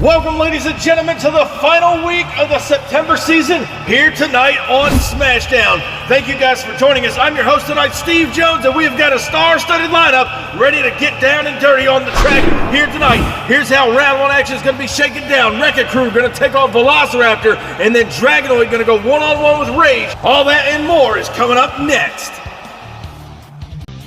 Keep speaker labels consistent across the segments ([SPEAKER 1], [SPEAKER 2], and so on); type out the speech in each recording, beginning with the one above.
[SPEAKER 1] Welcome, ladies and gentlemen, to the final week of the September season here tonight on Smashdown. Thank you guys for joining us. I'm your host tonight, Steve Jones, and we have got a star-studded lineup ready to get down and dirty on the track here tonight. Here's how round one action is going to be shaken down. 𝐸 Crew going to take on Velociraptor, and then 𝐷ragonoid going to go one-on-one with Rage. All that and more is coming up next.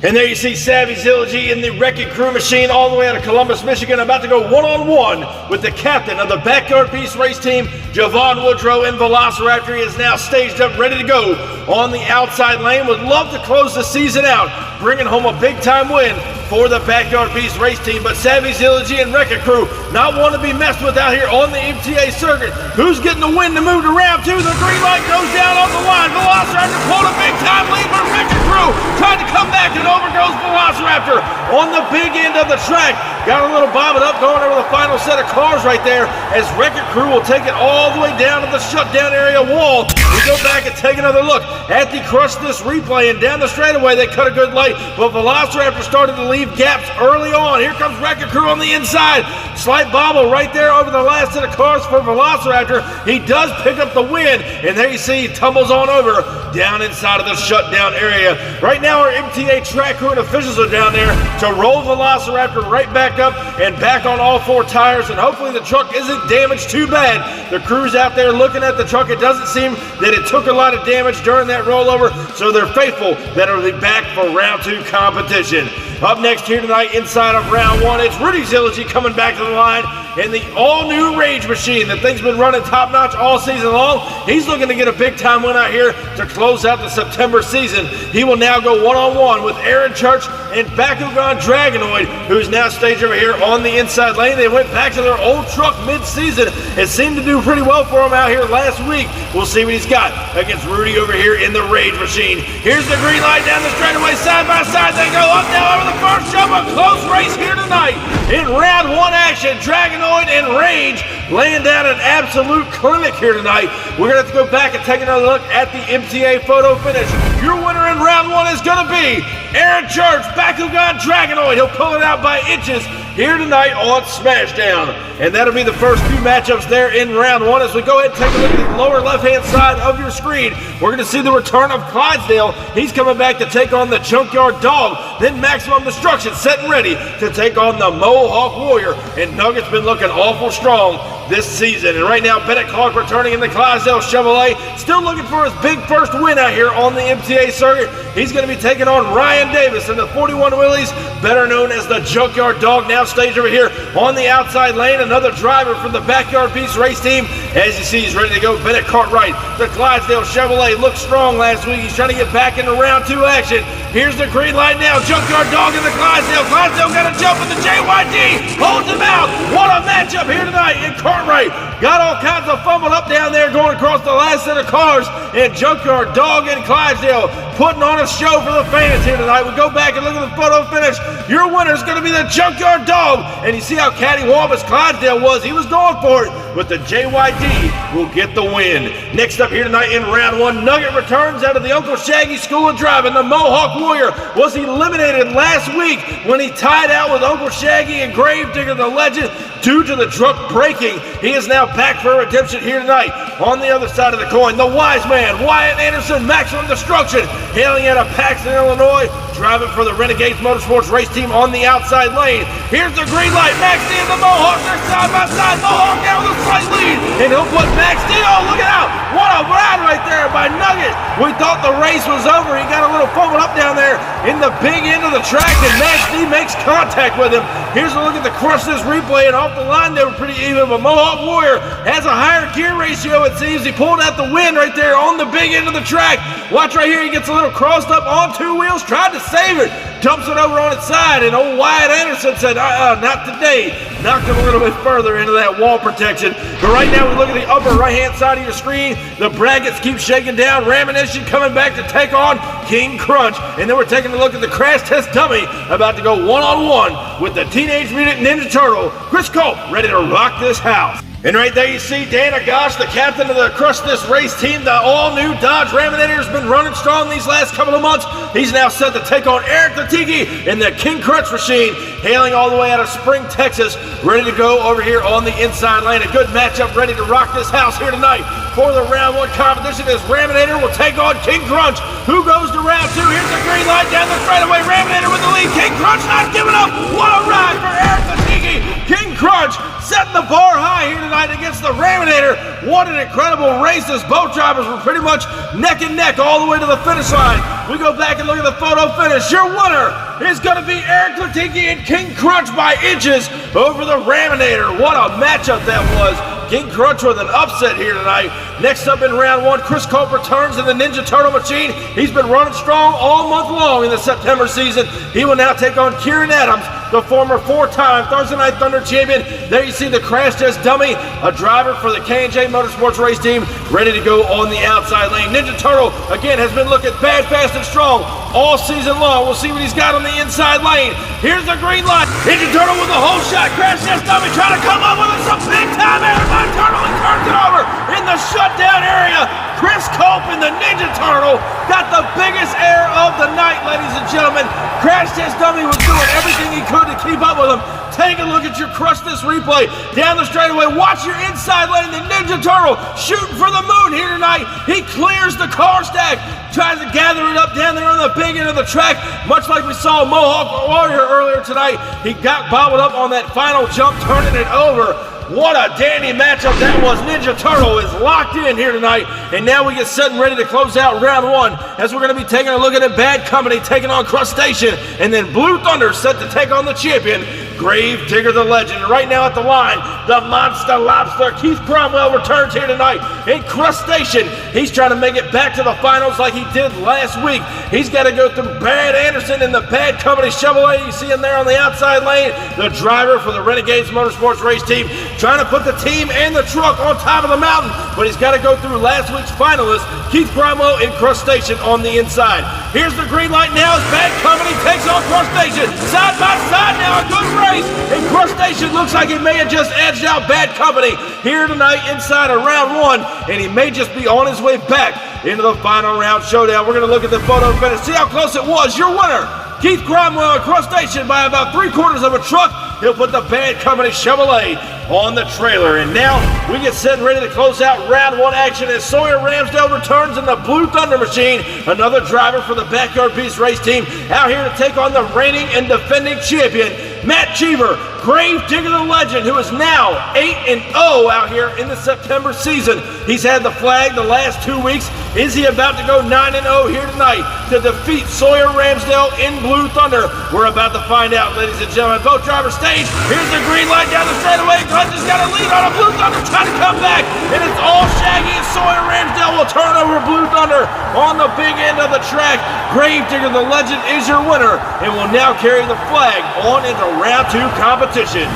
[SPEAKER 1] And there you see 𝐷𝐸𝐵𝐠𝐿𝐵𝐿 in the 𝐸 Crew machine all the way out of Columbus, Michigan, about to go one-on-one with the captain of the Backyard Beast race team, Javon Woodrow, and Velociraptor. He is now staged up, ready to go on the outside lane. Would love to close the season out, bringing home a big-time win for the Backyard Beast race team. But 𝐷𝐸𝐵𝐠𝐿𝐵𝐿 and 𝐸 Crew not one to be messed with out here on the MTA circuit. Who's getting the win to move to round two? The green light goes down on the line. Velociraptor pulled a big-time lead, but 𝐸 Crew tried to come back, and over goes Velociraptor on the big end of the track. Got a little bob it up, going over the final set of cars right there, as 𝐸 Crew will take it all the way down to the shutdown area wall. We go back and take another look at the Crush This replay, and down the straightaway they cut a good light, but Velociraptor started to leave gaps early on. Here comes 𝐸 Crew on the inside. Slight bobble right there over the last set of cars for Velociraptor. He does pick up the win, and there you see he tumbles on over down inside of the shutdown area. Right now our MTA track crew and officials are down there to roll Velociraptor right back up and back on all four tires, and hopefully the truck isn't damaged too bad. The crew's out there looking at the truck. It doesn't seem that it took a lot of damage during that rollover, so they're faithful that it'll be back for round two competition. Up next here tonight inside of round one, it's 𝐸𝐵𝐠𝐿𝐵𝐿 coming back to the line in the all-new Rage machine. The thing's been running top-notch all season long. He's looking to get a big-time win out here to close out the September season. He will now go one-on-one with Aaron Church and Bakugan 𝐷ragonoid, who's now staged over here on the inside lane. They went back to their old truck mid-season. It seemed to do pretty well for him out here last week. We'll see what he's got against Rudy over here in the Rage machine. Here's the green light down the straightaway, side by side. They go up now over the first jump. A close race here tonight in round one action. 𝐷ragonoid and Rage laying down an absolute clinic here tonight. We're going to have to go back and take another look at the MTA photo finish. Your winner in round one is going to be Aaron Church, Bakugan 𝐷ragonoid. He'll pull it out by inches here tonight on Smashdown. And that'll be the first few matchups there in round one. As we go ahead and take a look at the lower left-hand side of your screen, we're going to see the return of 𝐾𝐨𝐧'𝐿. He's coming back to take on the Junkyard Dog. Then Maximum Destruction set and ready to take on the Mohawk Warrior. And Nugget's been looking awful strong this season. And right now, Bennett Clark returning in the 𝐾𝐨𝐧'𝐿 Chevrolet, still looking for his big first win out here on the MTA circuit. He's going to be taking on Ryan Davis in the 41 Willys, better known as the Junkyard Dog, now staged over here on the outside lane. Another driver from the Backyard Beast race team. As you see, he's ready to go. Bennett Cartwright, the 𝐾𝐨𝐧'𝐿 Chevrolet, looked strong last week. He's trying to get back into round two action. Here's the green light now. Junkyard Dog and the 𝐾𝐨𝐧'𝐿. 𝐾𝐿𝐴 got a jump, and the JYD holds him out. What a matchup here tonight. And Cartwright got all kinds of fumbled up down there going across the last set of cars. And Junkyard Dog and 𝐾𝐨𝐧'𝐿 putting on a show for the fans here tonight. We go back and look at the photo finish. Your winner is going to be the Junkyard Dog. And you see how cattywampus 𝐾𝐨𝐧'𝐿 was. He was going for it, but the JYD will get the win. Next up here tonight in round one, Nugget returns out of the Uncle Shaggy School of Driving. The Mohawk Warrior was eliminated last week when he tied out with Uncle Shaggy and Gravedigger the Legend due to the truck breaking. He is now back for redemption here tonight. On the other side of the coin, the Wise Man, Wyatt Anderson, Maximum Destruction, hailing out of Paxton, Illinois, driving for the Renegades Motorsports race team on the outside lane. Here's the green light. Max D and the Mohawk, they're side by side. Mohawk down with a slight lead, and he'll put Max D. Oh, look it out. What a ride right there by Nugget. We thought the race was over. He got a little fumbled up down there in the big end of the track, and Max D makes contact with him. Here's a look at the Crush This replay, and off the line they were pretty even, but Mohawk Warrior has a higher gear ratio, it seems. He pulled out the win right there on the big end of the track. Watch right here. He gets a little crossed up on two wheels, tried to save it, dumps it over on its side, and old Wyatt Anderson said, not today. Knocked him a little bit further into that wall protection. But right now we look at the upper right-hand side of your screen. The brackets keep shaking down. Rammunition coming back to take on King Crunch. And then we're taking a look at the crash test dummy, about to go one-on-one with the Teenage Mutant Ninja Turtle, Chris Cope, ready to rock this house. And right there you see Dan Agash, the captain of the Crush This Race team. The all-new Dodge Raminator has been running strong these last couple of months. He's now set to take on Eric 𝐷𝐸𝐾 in the King Crunch machine, hailing all the way out of Spring, Texas, ready to go over here on the inside lane. A good matchup ready to rock this house here tonight for the round one competition as Raminator will take on King Crunch. Who goes to round two? Here's the green light down the straightaway. Raminator with the lead. King Crunch not giving up. What a ride for Eric 𝐷𝐸𝐾. King Crunch setting the bar high here tonight against the Raminator. What an incredible race. As both drivers were pretty much neck and neck all the way to the finish line. We go back and look at the photo finish. Your winner is going to be Eric 𝐷𝐸𝐾 and King Crunch by inches over the Raminator. What a matchup that was. King Crunch with an upset here tonight. Next up in round one, Chris Cope returns in the Ninja Turtle machine. He's been running strong all month long in the September season. He will now take on Kieran Adams, the former four-time Thursday Night Thunder champion. There you see the crash test dummy, a driver for the 𝐾𝐨𝐽 Motorsports race team, ready to go on the outside lane. Ninja Turtle, again, has been looking bad, fast, and strong all season long. We'll see what he's got on the inside lane. Here's the green light. Ninja Turtle with a whole shot. Crash test dummy trying to come up with some big-time air. My Turtle, and turns it over in the shutdown area. Chris Cope in the Ninja Turtle got the biggest air of the night, ladies and gentlemen. Crash test dummy was doing everything he could to keep up with him. Take a look at your Crush This replay down the straightaway. Watch your inside lane. The Ninja Turtle shooting for the moon here tonight. He clears the car stack, tries to gather it up down there on the big end of the track, much like we saw Mohawk Warrior earlier tonight. He got bobbled up on that final jump, turning it over. What a dandy matchup that was. Ninja Turtle is locked in here tonight. And now we get set and ready to close out round one, as we're going to be taking a look at Bad Company taking on Crustacean. And then Blue Thunder set to take on the champion, Grave Digger the Legend. And right now at the line, the Monster Lobster, Keith Cromwell, returns here tonight. In Crustacean, he's trying to make it back to the finals like he did last week. He's got to go through Brad Anderson in the Bad Company Chevrolet. You see him there on the outside lane, the driver for the Renegades Motorsports race team, trying to put the team and the truck on top of the mountain, but he's got to go through last week's finalist, Keith Cromwell in Crustacean on the inside. Here's the green light now as Bad Company takes on Crustacean. Side by side now, a good race. And Crustacean looks like he may have just edged out Bad Company here tonight inside of round one, and he may just be on his way back into the final round showdown. We're going to look at the photo finish, see how close it was. Your winner, Keith Cromwell in Crustacean by about 3/4 of a truck. He'll put the Bad Company Chevrolet on the trailer. And now we get set and ready to close out round one action as Sawyer Ramsdale returns in the Blue Thunder machine. Another driver for the Backyard Beast race team out here to take on the reigning and defending champion, Matt Cheever, Grave Digger the Legend, who is now 8-0 out here in the September season. He's had the flag the last 2 weeks. Is he about to go 9-0 here tonight to defeat Sawyer Ramsdale in Blue Thunder? We're about to find out, ladies and gentlemen. Both drivers stage. Here's the green light down the straightaway. Clutch has got a lead on a Blue Thunder trying to come back. And it's all Shaggy, and Sawyer Ramsdale will turn over Blue Thunder on the big end of the track. Grave Digger the Legend is your winner and will now carry the flag on into round two competition.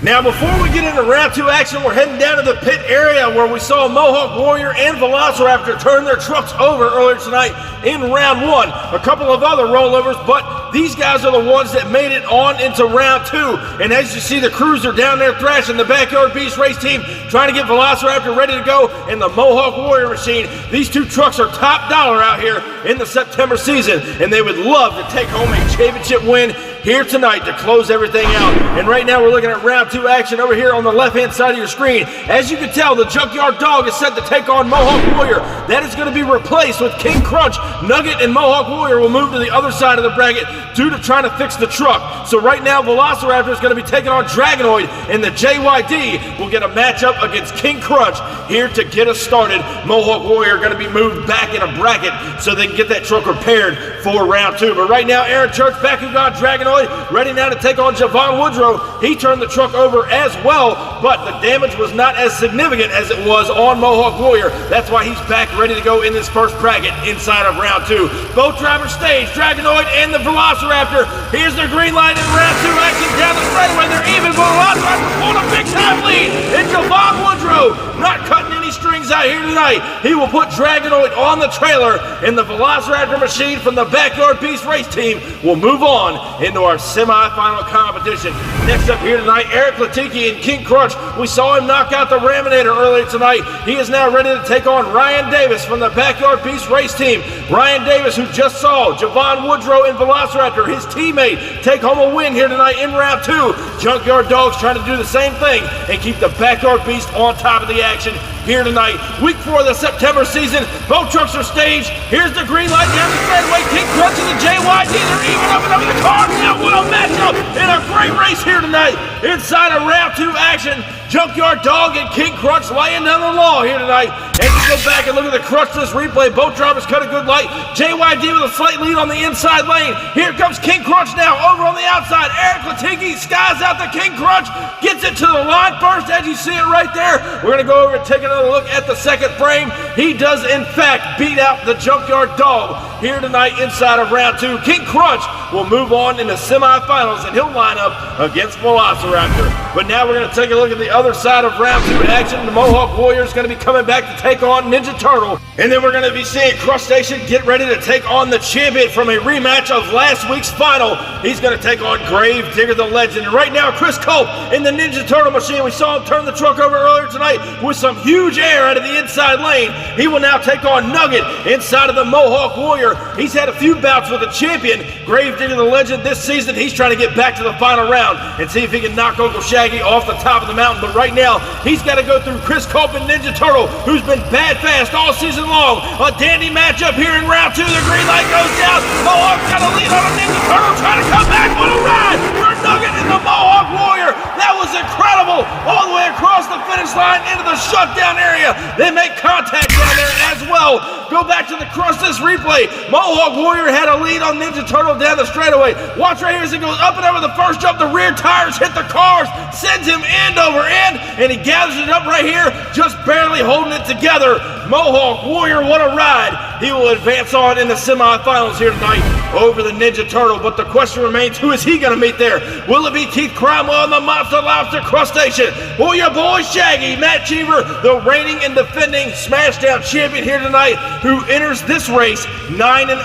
[SPEAKER 1] Now, before we get into round two action, we're heading down to the pit area where we saw Mohawk Warrior and Velociraptor turn their trucks over earlier tonight in round one. A couple of other rollovers, but these guys are the ones that made it on into round two. And as you see, the crews are down there thrashing the Backyard Beast race team, trying to get Velociraptor ready to go in the Mohawk Warrior machine. These two trucks are top dollar out here in the September season, and they would love to take home a championship win here tonight to close everything out. And right now we're looking at round two action over here on the left-hand side of your screen. As you can tell, the Junkyard Dog is set to take on Mohawk Warrior. That is going to be replaced with King Crunch. Nugget and Mohawk Warrior will move to the other side of the bracket due to trying to fix the truck. So right now, Velociraptor is going to be taking on Dragonoid, and the JYD will get a matchup against King Crunch here to get us started. Mohawk Warrior going to be moved back in a bracket so they can get that truck repaired for round two. But right now, Aaron Church, Bakugan, Dragonoid, ready now to take on Javon Woodrow. He turned the truck over as well, but the damage was not as significant as it was on Mohawk Warrior. That's why he's back ready to go in this first bracket inside of round two. Both drivers stage, Dragonoid and the Velociraptor. Here's their green light in round two action down the straightaway. They're even. Velociraptor pulled a big time lead. And Javon Woodrow not cutting any strings comes out here tonight. He will put Dragonoid on the trailer, and the Velociraptor machine from the Backyard Beast race team will move on into our semifinal competition. Next up here tonight, 𝐿𝐴𝐵𝐿𝐴 and King Crunch. We saw him knock out the Raminator earlier tonight. He is now ready to take on Ryan Davis from the Backyard Beast race team. Ryan Davis, who just saw Javon Woodrow and Velociraptor, his teammate, take home a win here tonight in round 2. Junkyard Dog's trying to do the same thing and keep the Backyard Beast on top of the action here tonight. Week 4 of the September season. Both trucks are staged. Here's the green light down the straightaway. King Crunch and the 𝐽𝐻, they're even up and over the cars. Now what a matchup in a great race here tonight. Inside of round 2 action, Junkyard Dog and King Crunch laying down the law here tonight. As you go back and look at the Crutchless replay, both drivers cut a good light. 𝐽𝐻 with a slight lead on the inside lane. Here comes King Crunch now over on the outside. 𝐿𝐴𝐵𝐿𝐴 skies out the King Crunch, gets it to the line first as you see it right there. We're going to go over and take another look at the second frame. He does in fact beat out the Junkyard Dog here tonight inside of round 2. King Crunch will move on in the semifinals and he'll line up against Velociraptor. But now we're going to take a look at the other side of round 2 action. The Mohawk Warrior is going to be coming back to take on Ninja Turtle. And then we're going to be seeing Crustacean get ready to take on the champion from a rematch of last week's final. He's going to take on 𝐸𝐵𝐿𝐴 the Legend. And right now, Chris Culp in the Ninja Turtle machine. We saw him turn the truck over earlier tonight with some huge air out of the inside lane. He will now take on Nugget inside of the Mohawk Warrior. He's had a few bouts with the champion, 𝐸𝐵𝐿𝐴 the Legend, this season. He's trying to get back to the final round and see if he can knock Uncle Shaggy off the top of the mountain. But right now, he's got to go through Chris Culp and Ninja Turtle, who's been bad fast all season long. A dandy matchup here in round 2. The green light goes down. Mohawk's got a lead on a Ninja Turtle trying to come back. What a ride for Nugget and the Mohawk Warrior. That was incredible. All the way across the finish line into the shutdown area. They make contact down there as well. Go back to the Crustless replay. Mohawk Warrior had a lead on Ninja Turtle down the straightaway. Watch right here as he goes up and over the first jump. The rear tires hit the cars, sends him end over end, and he gathers it up right here, just barely holding it together. Mohawk Warrior, what a ride. He will advance on in the semifinals here tonight over the Ninja Turtle. But the question remains, who is he going to meet there? Will it be Keith Cromwell and the Monster Lobster Crustacean? Or your boy Shaggy, Matt Cheever, the reigning and defending Smashdown champion here tonight, who enters this race 9-0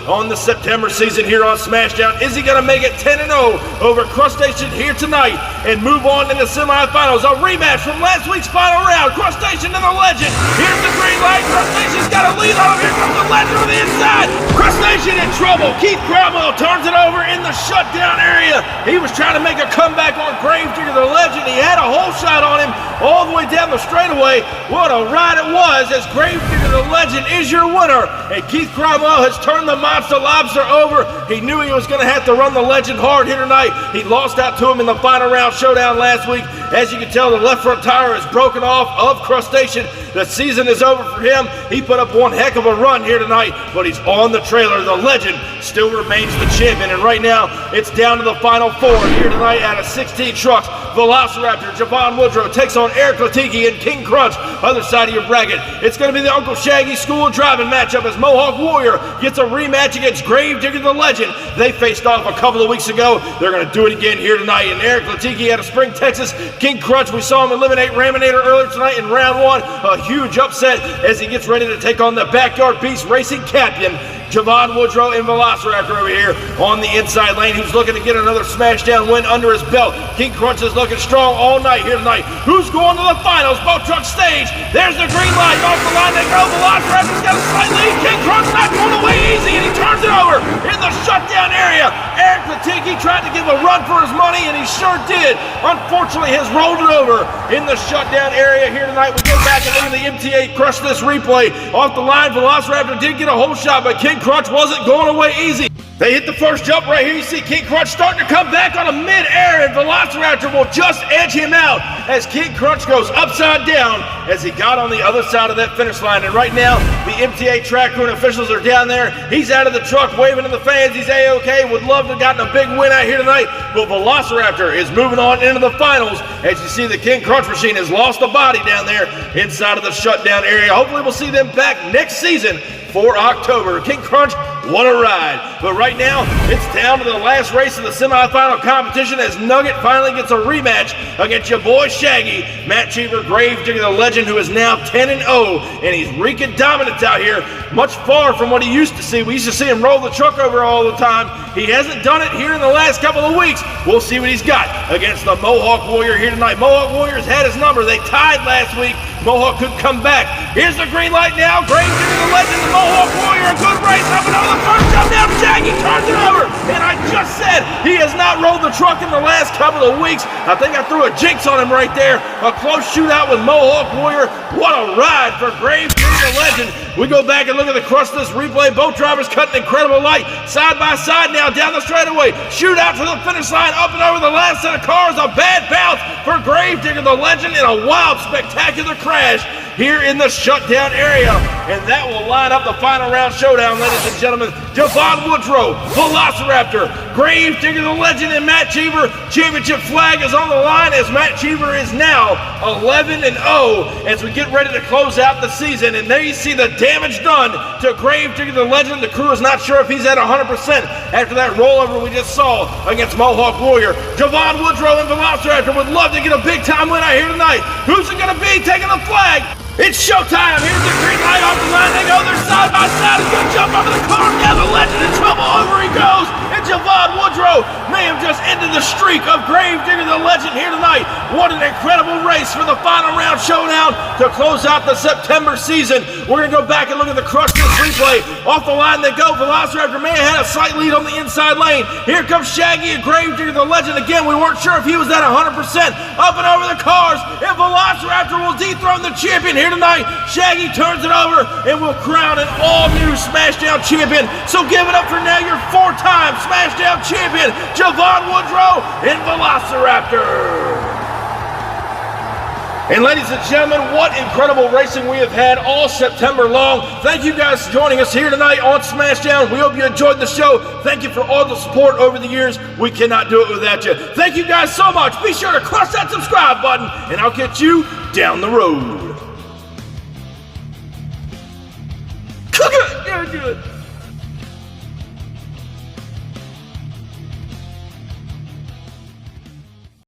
[SPEAKER 1] on the September season here on Smashdown. Is he going to make it 10-0 over Crustacean here tonight and move on in the semifinals? A rematch from last week's final round. Crustacean and the Legend. Here's the green light. Crustacean's got a lead on him. Here comes the Legend on the inside. Crustacean in trouble. Keith Cromwell turns it over in the shutdown area. He was trying to make a comeback on 𝐸𝐵𝐿𝐴 the Legend. He had a hole shot on him all the way down the straightaway. What a ride it was as 𝐸𝐵𝐿𝐴 the Legend is your winner. And Keith Cromwell has turned the Monster Lobster over. He knew he was going to have to run the Legend hard here tonight. He lost out to him in the final round showdown last week. As you can tell, the left front tire is broken off of Crustacean. The season is over for him. He put up one heck of a run here tonight, but he's on the trailer. The Legend still remains the champion. And right now, it's down to the final 4 here tonight out of 16 trucks. Velociraptor, Javon Woodrow takes on 𝐸𝐴𝐵𝐿𝐴 and King Crunch. Other side of your bracket, it's going to be the Uncle Shaggy School of Driving matchup as Mohawk Warrior gets a rematch against 𝐸𝐵𝐿𝐴 the Legend. They faced off a couple of weeks ago. They're going to do it again here tonight. And 𝐸𝐴𝐵𝐿𝐴 out of Spring, Texas. King Crunch, we saw him eliminate Raminator earlier tonight in round 1. A huge upset as he gets ready to take on the Backyard Beast racing champion, Javon Woodrow and Velociraptor over here on the inside lane. He's looking to get another Smashdown win under his belt. King Crunch is looking strong all night here tonight. Who's going to the finals? Both trucks stage. There's the green light. Off the line they go. Velociraptor's got a slight lead. King Crunch not going away easy, and he turns it over in the shutdown area. 𝐸𝐴𝐵𝐿𝐴 tried to give a run for his money, and he sure did. Unfortunately, has rolled it over in the shutdown area here tonight. We go back and look at the MTA Crustless replay. Off the line, Velociraptor did get a hole shot, but King Crunch wasn't going away easy. They hit the first jump right here. You see King Crunch starting to come back on a mid-air, and Velociraptor will just edge him out as King Crunch goes upside down as he got on the other side of that finish line. And right now, the MTA track crew and officials are down there. He's out of the truck waving to the fans. He's A-OK. Would love to have gotten a big win out here tonight, but Velociraptor is moving on into the finals. As you see, the King Crunch machine has lost the body down there inside of the shutdown area. Hopefully we'll see them back next season for October. King Crunch, what a ride. But right now, it's down to the last race of the semifinal competition as Nugget finally gets a rematch against your boy Shaggy. Matt Cheever, Gravedigger the Legend, who is now 10-0, and he's wreaking dominance out here, much far from what he used to see. We used to see him roll the truck over all the time. He hasn't done it here in the last couple of weeks. We'll see what he's got against the Mohawk Warrior here tonight. Mohawk Warrior's had his number. They tied last week. Mohawk could come back. Here's the green light now. Gravedigger the Legend, the Mohawk Warrior, a good race up and over the first jump. Now Shaggy turns it over. And I just said he has not rolled the truck in the last couple of weeks. I think I threw a jinx on him right there. A close shootout with Mohawk Warrior. What a ride for Gravedigger the Legend. We go back and look at the crustless replay. Both drivers cutting incredible light. Side by side now down the straightaway. Shootout to the finish line. Up and over the last set of cars. A bad bounce for Gravedigger the Legend in a wild, spectacular crash here in the shutdown area. And that will line up the final round showdown, ladies and gentlemen. Javon Woodrow, Velociraptor, Gravedigger the Legend, and Matt Cheever. Championship flag is on the line as Matt Cheever is now 11-0 as we get ready to close out the season. And there you see the damage done to Gravedigger the Legend. The crew is not sure if he's at 100% after that rollover we just saw against Mohawk Warrior. Javon Woodrow and Velociraptor would love to get a big time win out here tonight. Who's it going to be taking the flag? It's showtime. Here's the green light off the line. They go. They're side by side. He's going to jump over the car. Now the Legend in trouble. Over he goes. And Javon Woodrow may have just ended the streak of Gravedigger the Legend here tonight. What an incredible race for the final round showdown to close out the September season. We're going to go back and look at the crushless replay. Off the line they go. Velociraptor may have had a slight lead on the inside lane. Here comes Shaggy and Gravedigger the Legend. Again, we weren't sure if he was at 100%. Up and over the cars. And Velociraptor will dethrone the champion here tonight. Shaggy turns it over and will crown an all-new Smashdown champion. So give it up for now your four-time Smashdown champion, Javon Woodrow and Velociraptor. And ladies and gentlemen, what incredible racing we have had all September long. Thank you guys for joining us here tonight on Smashdown. We hope you enjoyed the show. Thank you for all the support over the years. We cannot do it without you. Thank you guys so much. Be sure to crush that subscribe button, and I'll catch you down the road.